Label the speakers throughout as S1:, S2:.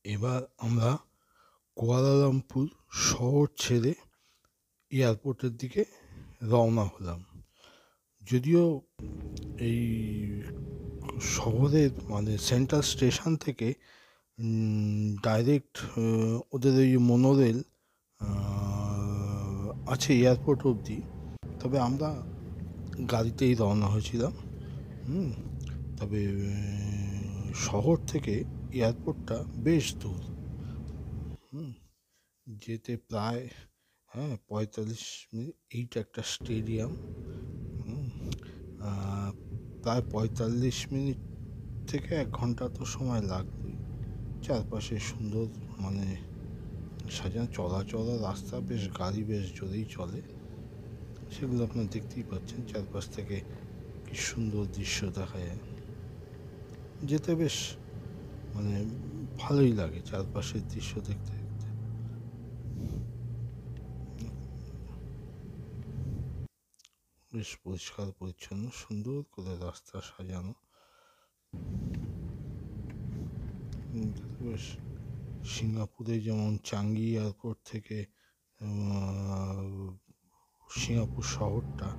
S1: এবার আমরা কুয়ালালামপুর শহর ছেড়ে এয়ারপোর্টের দিকে রওনা হলাম। যদিও এই শহরের মানে সেন্ট্রাল স্টেশন থেকে ডাইরেক্ট ওদের ওই মোনোরেল আছে এয়ারপোর্ট অবধি, তবে আমরা গাড়িতেই রওনা হয়েছিলাম। তবে শহর থেকে এয়ারপোর্টটা বেশ দূর। যেতে প্রায় 45 মিনিট। এইটা একটা স্টেডিয়াম। প্রায় 45 মিনিট থেকে 1 ঘন্টা তো সময় লাগবেই। চারপাশে সুন্দর মানে সাজানো চলাচলা রাস্তা, বেশ গাড়ি বেশ জোরেই চলে। সেগুলো আপনার দেখতেই পাচ্ছেন, চারপাশ থেকে কি সুন্দর দৃশ্য দেখা যায়। যেতে বেশ মানে ভালোই লাগে চারপাশের দৃশ্য দেখতে দেখতে। বেশ পরিষ্কার পরিচ্ছন্ন, সুন্দর করে রাস্তা সাজানো। বেশ সিঙ্গাপুরে যেমন চাঙ্গি এয়ারপোর্ট থেকে সিঙ্গাপুর শহরটা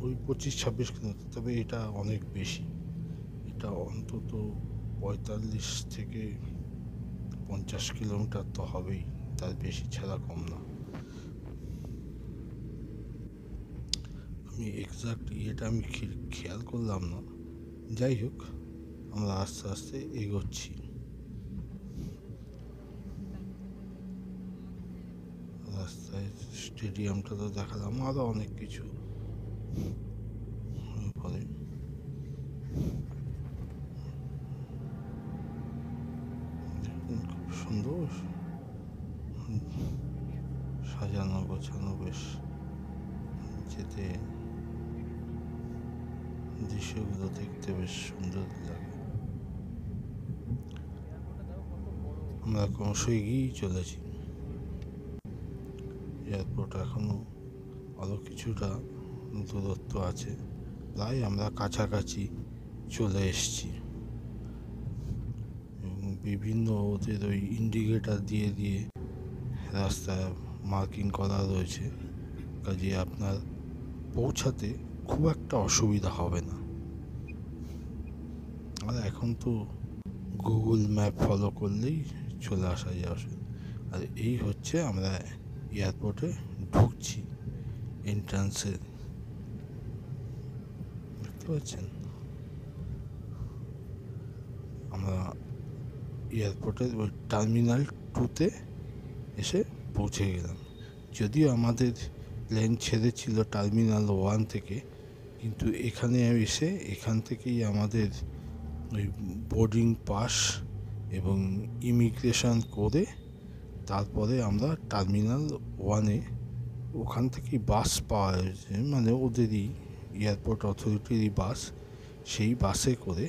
S1: ওই 25-26 কিলোমিটার, তবে এটা অনেক বেশি। এটা অন্তত 45 থেকে 50 কিলোমিটার তো হবেই, তার বেশি ছাড়া কম না। আমি এক্সাক্ট ইয়েটা আমি খেয়াল করলাম না। যাই হোক, আমরা আস্তে আস্তে এগোচ্ছি। রাস্তায় স্টেডিয়ামটা তো দেখালাম, আরও অনেক কিছু। পরে খুব সুন্দর সাজানো গোছানো, বেশ যেতে দৃশ্যগুলো দেখতে বেশ সুন্দর লাগে। আমরা ক্রমশই এগিয়েই চলেছি। এয়ারপোর্ট এখনো আরও কিছুটা দূরত্ব আছে, প্রায় আমরা কাছাকাছি চলে এসেছি। এবং বিভিন্ন ওদের ওই ইন্ডিকেটার দিয়ে দিয়ে রাস্তায় মার্কিং করা রয়েছে, কাজে আপনার পৌঁছাতে খুব একটা অসুবিধা হবে না। আর এখন তো গুগল ম্যাপ ফলো করলেই চলে আসা যাবে। আর এই হচ্ছে আমরা এয়ারপোর্টে ঢুকছি, এন্ট্রান্সে দেখতে পাচ্ছেন। আমরা এয়ারপোর্টের ওই টার্মিনাল 2-তে এসে পৌঁছে গেলাম। যদিও আমাদের প্লেন ছেড়েছিল টার্মিনাল 1 থেকে, কিন্তু এখানে এসে এখান থেকেই আমাদের ওই বোর্ডিং পাস এবং ইমিগ্রেশন করে তারপরে আমরা টার্মিনাল 1-এ ওখান থেকেই বাস পাওয়া হয়েছে, মানে ওদেরই এয়ারপোর্ট অথরিটিরই বাস। সেই বাসে করে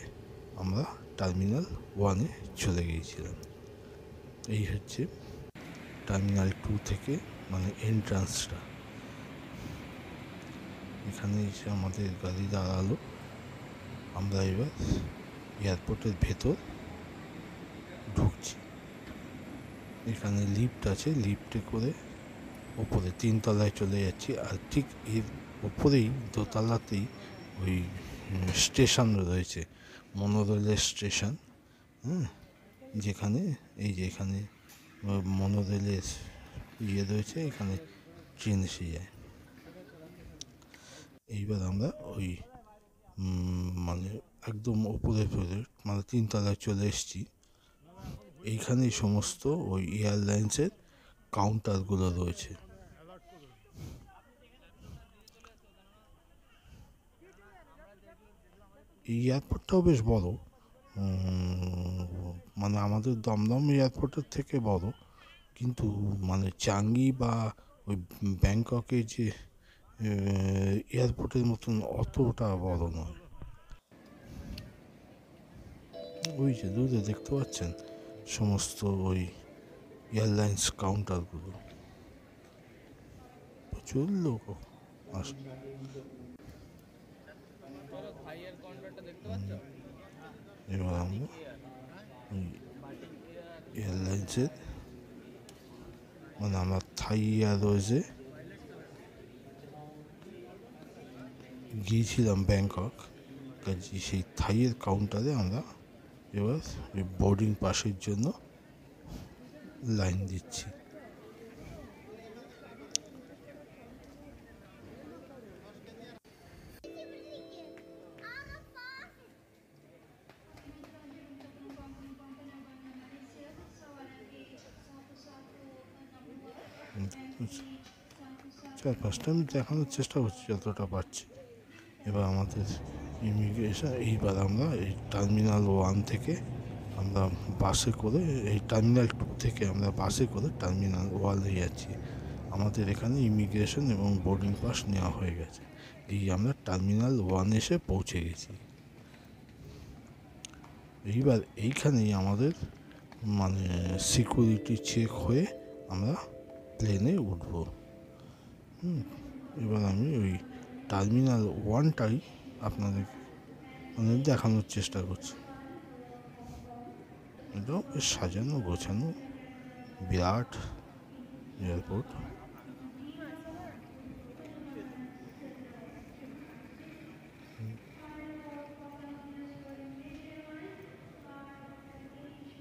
S1: আমরা টার্মিনাল 1-এ চলে গিয়েছিলাম। এই হচ্ছে টার্মিনাল 2 থেকে মানে এন্ট্রান্সটা। এখানে এসে আমাদের গাড়ি দাঁড়ালো। আমরা এবার এয়ারপোর্টের ভেতর ঢুকছি। এখানে লিফট আছে, লিফটে করে ওপরে 3 তলায় চলে যাচ্ছি। আর ঠিক এর ওপরেই দোতলাতেই ওই স্টেশন রয়েছে, মনোরেলের স্টেশন। যেখানে এই যে এখানে মনোরেলের ইয়ে রয়েছে, এখানে ট্রেন এসে যায়। এইবার আমরা ওই মানে একদম ওপরে মানে 3 তলায় চলে এসেছি। এইখানেই সমস্ত ওই এয়ারলাইন্সের কাউন্টারগুলো রয়েছে। এই এয়ারপোর্টটাও বেশ বড়, মানে আমাদের দমদম এয়ারপোর্টের থেকে বড়, কিন্তু মানে চাঙ্গি বা ওই ব্যাংককের যে এয়ারপোর্টের মতন অতটা বড় নয়। ওই যে দূরে দেখতে পাচ্ছেন সমস্ত ওই এয়ারলাইন্স কাউন্টারগুলো, প্রচুর লোক আসে। এবার আমরা ওই এয়ারলাইন্সের, মানে আমরা থাই এয়ারওয়েজে গিয়েছিলাম ব্যাংকক, কাজে সেই থাইয়ের কাউন্টারে আমরা এবার ওই বোর্ডিং পাসের জন্য লাইন দিচ্ছি। চারপাশটা আমি দেখানোর চেষ্টা করছি যতটা পারছি। এবার আমাদের ইমিগ্রেশন, এইবার আমরা এই টার্মিনাল 1 থেকে আমরা বাসে করে, এই টার্মিনাল 2 থেকে আমরা বাসে করে টার্মিনাল 1-এ যাচ্ছি। আমাদের এখানে ইমিগ্রেশন এবং বোর্ডিং পাস নেওয়া হয়ে গেছে। এই আমরা টার্মিনাল 1 এসে পৌঁছে গেছি। এইবার এইখানেই আমাদের মানে সিকিউরিটি চেক হয়ে আমরা প্লেনে উঠব। এবার আমি ওই টার্মিনাল 1টাই আপনাদের দেখানোর চেষ্টা করছি। একদম সাজানো গোছানো বিরাট এয়ারপোর্ট।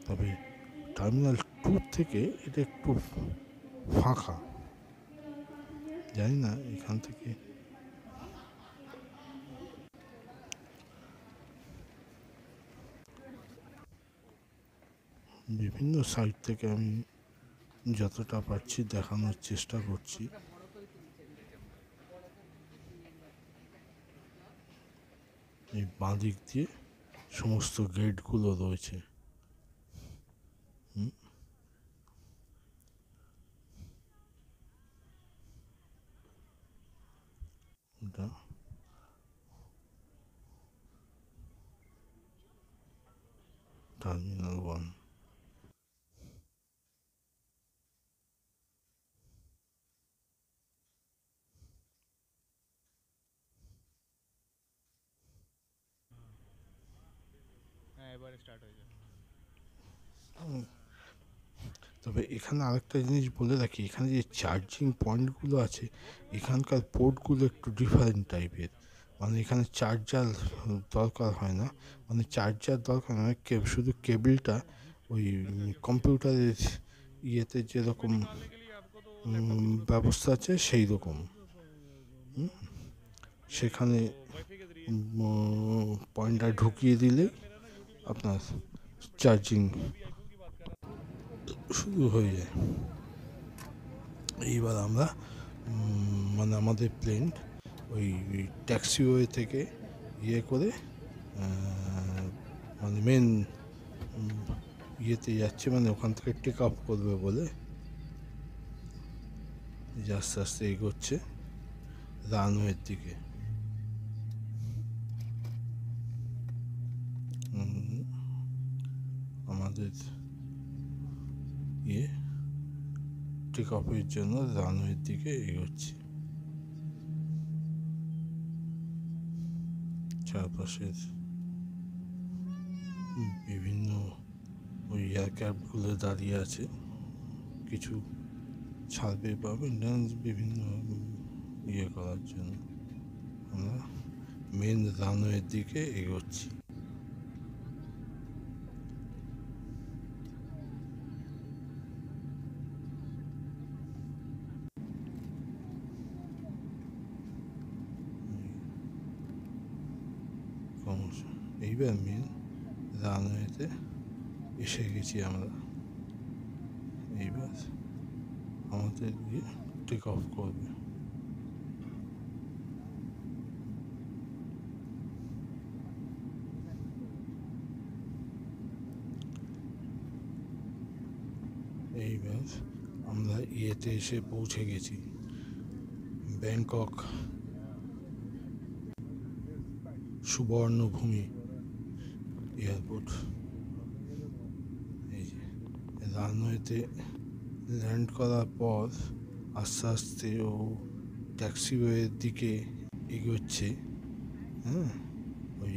S1: তবে টার্মিনাল 2 থেকে এটা একটু ফাঁকা, জানি না এখান থেকে বিভিন্ন সাইড থেকে আমি যতটা পারছি দেখানোর চেষ্টা করছি। এই বাঁ দিক দিয়ে সমস্ত গেটগুলো রয়েছে। এটা টার্মিনাল 1। তবে এখানে আরেকটা জিনিস বলে রাখি, এখানে যে চার্জিং পয়েন্টগুলো আছে এখানকার পোর্টগুলো একটু ডিফারেন্ট টাইপের। মানে এখানে চার্জার দরকার হয় না, মানে চার্জার দরকার নয়, শুধু কেবলটা ওই কম্পিউটারের ইয়েতে যেরকম ব্যবস্থা আছে সেই রকম। সেখানে পয়েন্টটা ঢুকিয়ে দিলে আপনার চার্জিং শুরু হয়ে যায়। এইবার আমরা মানে আমাদের প্লেন ওই ট্যাক্সিওয়ে থেকে ইয়ে করে মানে মেন ইয়েতে যাচ্ছে, মানে ওখান থেকে টেক আপ করবে বলে আস্তে আস্তে এগোচ্ছে রানওয়ের দিকে। আমাদের ইয়ে টেক অফের জন্য রানওয়ের দিকে এগোচ্ছে। চারপাশের বিভিন্ন ওই এয়ারক্রাফটগুলো দাঁড়িয়ে আছে, কিছু ছাড়বে বা মেনটেন্যান্স বিভিন্ন ইয়ে করার জন্য আমরা মেন রানওয়ের দিকে এগোচ্ছি। এইবার মেন রানওয়েতে এসে গেছি আমরা। এইবার আমাদের গিয়ে টেক অফ করবে। এইবার আমরা ইয়েতে এসে পৌঁছে গেছি, ব্যাংকক সুবর্ণভূমি এয়ারপোর্ট। এই যে রানওয়েতে ল্যান্ড করার পর আস্তে আস্তে ও ট্যাক্সিওয়ের দিকে এগোচ্ছে। ওই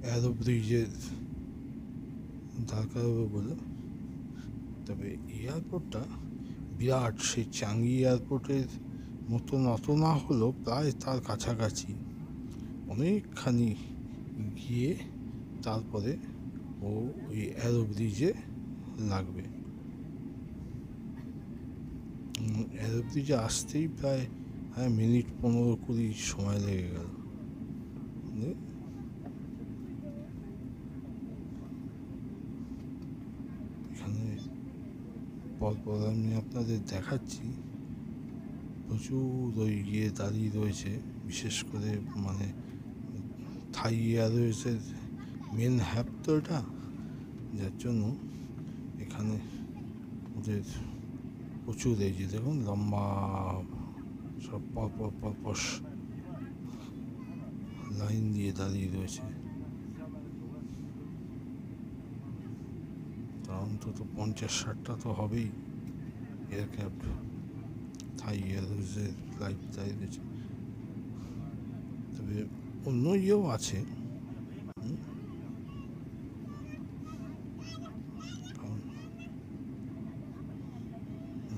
S1: অ্যারো ব্রিজের দরকার হবে বলে। তবে এয়ারপোর্টটা বিরাট, সেই চাঙ্গি এয়ারপোর্টের মতন অত না হলেও প্রায় তার কাছাকাছি, অনেকখানি গিয়ে তারপরে ও ওই অ্যারো ব্রিজে লাগবে। অ্যারো ব্রিজে আসতেই প্রায় মিনিট 15-20 সময় লেগে গেল। এখানে পরপর আমি আপনাদের দেখাচ্ছি, প্রচুর ওই দাঁড়িয়ে রয়েছে, বিশেষ করে মানে থাই এয়ারওয়েজের মেন হ্যাব তো এটা, যার জন্য এখানে ওদের প্রচুর এই যে দেখুন লম্বা সব পরপর লাইন দিয়ে দাঁড়িয়ে রয়েছে। তা অন্তত 50-60টা তো হবেই এয়ারক্রাফট, থাই এয়ারওয়েজের ফ্লাইট দাঁড়িয়ে রয়েছে। তবে অন্য ইয়েও আছে,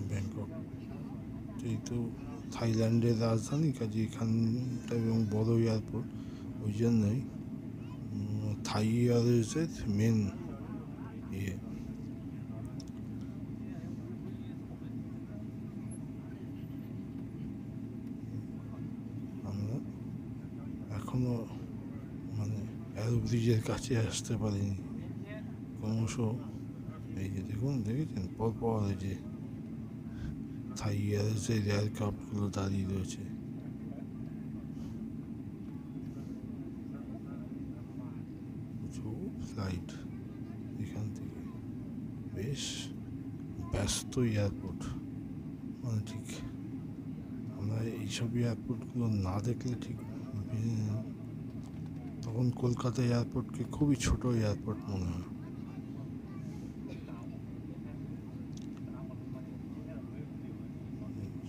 S1: ব্যাংকক যেহেতু থাইল্যান্ডের রাজধানী, কাজে এখানটা এবং বড় এয়ারপোর্ট, ওই জন্যই থাই এয়ারওয়েজের মেন ইয়ে। আমরা এখনো মানে অ্যারো ব্রিজের কাছে আসতে পারিনি ক্রমশ। এই যে দেখেছেন পরপর এই যে থাই এয়ারওয়েজের এয়ারক্রাফটগুলো দাঁড়িয়ে রয়েছে। প্রচুর ফ্লাইট এখান থেকে, বেশ ব্যস্ত এয়ারপোর্ট। মানে ঠিক আমরা এইসব এয়ারপোর্টগুলো না দেখলে ঠিক তখন কলকাতা এয়ারপোর্টকে খুবই ছোট এয়ারপোর্ট মনে হয়।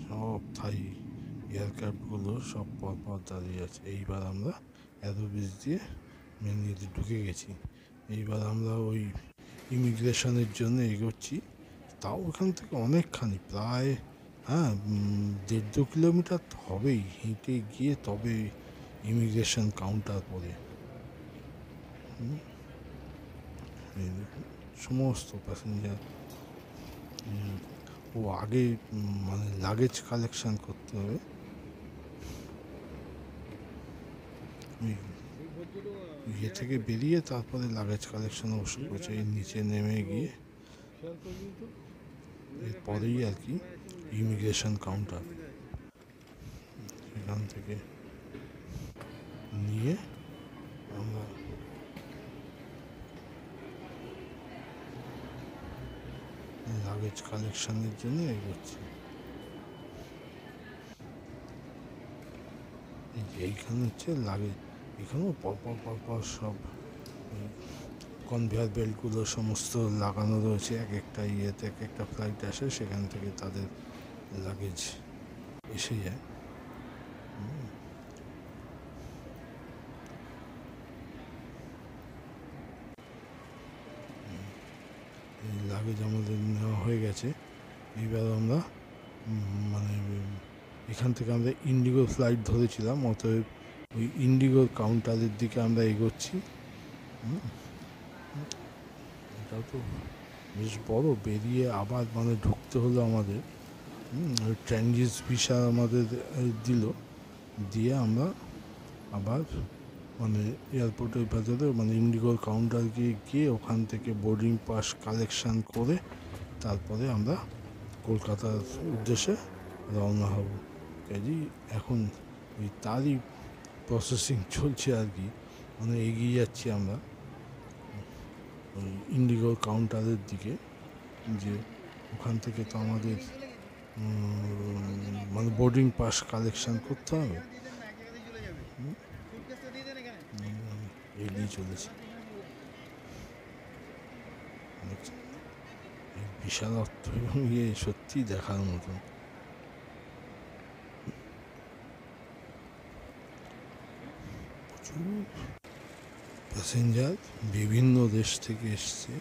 S1: সব থাই এয়ারক্রাফটগুলো সব পরপর দাঁড়িয়ে আছে। এইবার আমরা অ্যারো ব্রিজ দিয়ে মেন গেটে ঢুকে গেছি। এইবার আমরা ওই ইমিগ্রেশনের জন্য এগোচ্ছি। তাও ওখান থেকে অনেকখানি, প্রায় 1.5-2 কিলোমিটার তো হবেই, হেঁটে গিয়ে তবে ইমিগ্রেশন কাউন্টার পড়ে। এই দেখুন সমস্ত প্যাসেঞ্জার। ও আগে মানে লাগেজ কালেকশন করতে হবে। ইয়ে থেকে বেরিয়ে তারপরে লাগেজ কালেকশন অবশ্য করছে, এই নিচে নেমে গিয়ে এরপরেই আর কি ইমিগ্রেশন কাউন্টার। সেখান থেকে নিয়ে আমরা লাগেজ কালেকশনের জন্য এগোচ্ছি। এইখানে হচ্ছে লাগেজ, এখানেও পরপর সব কনভেয়ার বেল্টগুলো সমস্ত লাগানো রয়েছে। এক একটা ইয়েতে এক একটা ফ্লাইট আসে, সেখান থেকে তাদের লাগেজ এসে যায়। এই লাগেজ আমাদের নেওয়া হয়ে গেছে। এইবার আমরা মানে এখান থেকে আমরা ইন্ডিগো ফ্লাইট ধরেছিলাম, অতএব ওই ইন্ডিগোর কাউন্টারের দিকে আমরা এগোচ্ছি। এটাও তো বেশ বড়, বেরিয়ে আবার মানে ঢুকতে হলো আমাদের। ওই ট্রানজিট ভিসা আমাদের দিল, দিয়ে আমরা আবার মানে এয়ারপোর্টের ভেতরে মানে ইন্ডিগোর কাউন্টার গিয়ে ওখান থেকে বোর্ডিং পাস কালেকশান করে তারপরে আমরা কলকাতার উদ্দেশ্যে রওনা হব। কাজেই এখন ওই তারই প্রসেসিং চলছে আর কি, মানে এগিয়ে যাচ্ছি আমরা ওই ইন্ডিগোর কাউন্টারের দিকে, যে ওখান থেকে তো আমাদের মানে বোর্ডিং পাস কালেকশান করতে হবে। এগিয়ে চলেছি। বিশাল অর্থ এবং ইয়ে সত্যি দেখার মতন। প্রচুর প্যাসেঞ্জার বিভিন্ন দেশ থেকে এসছে।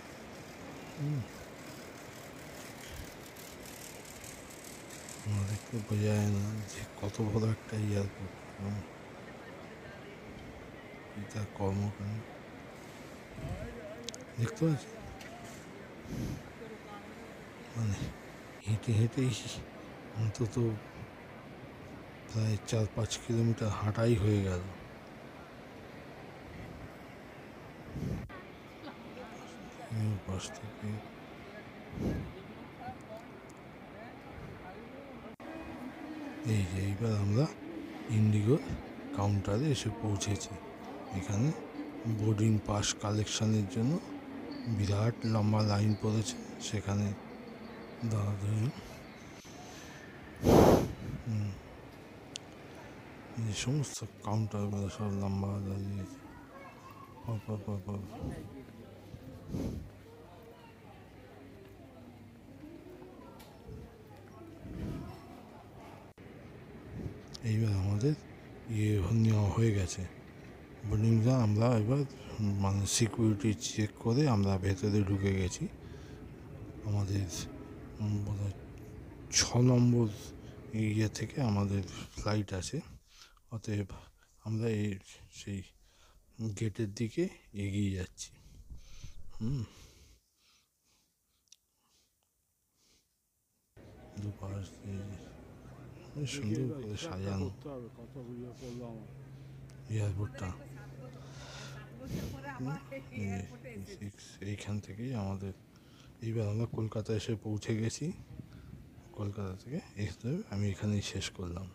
S1: আমাদেরকে বোঝা যায় না যে কত বড় একটা এয়ারপোর্ট এবং কি তার কর্মকাণ্ড দেখতে পাচ্ছি। মানে হেঁটে হেঁটেই অন্তত প্রায় 4-5 কিলোমিটার হাঁটাই হয়ে গেল। পাশ থেকে এই যে এইবার আমরা ইন্ডিগোর কাউন্টারে এসে পৌঁছেছি। এখানে বোর্ডিং পাস কালেকশনের জন্য বিরাট লম্বা লাইন পড়েছে, সেখানে দাঁড়াতে এই সমস্ত কাউন্টারগুলো সব লম্বা দাঁড়িয়েছে পর। এইবার আমাদের নেওয়া হয়ে গেছে বোর্ডিংটা। আমরা এবার মানে সিকিউরিটি চেক করে আমরা ভেতরে ঢুকে গেছি। আমাদের বোধহয় 6 নম্বর ইয়ে থেকে আমাদের ফ্লাইট আছে, অতএব আমরা সেই গেটের দিকে এগিয়ে যাচ্ছি। দুপাশ দিয়ে সুন্দর করে সাজানো এয়ারপোর্টটা। এইখান থেকেই আমাদের এইবার আমরা কলকাতা এসে পৌঁছে গেছি। কলকাতা থেকে আমি এখানেই শেষ করলাম।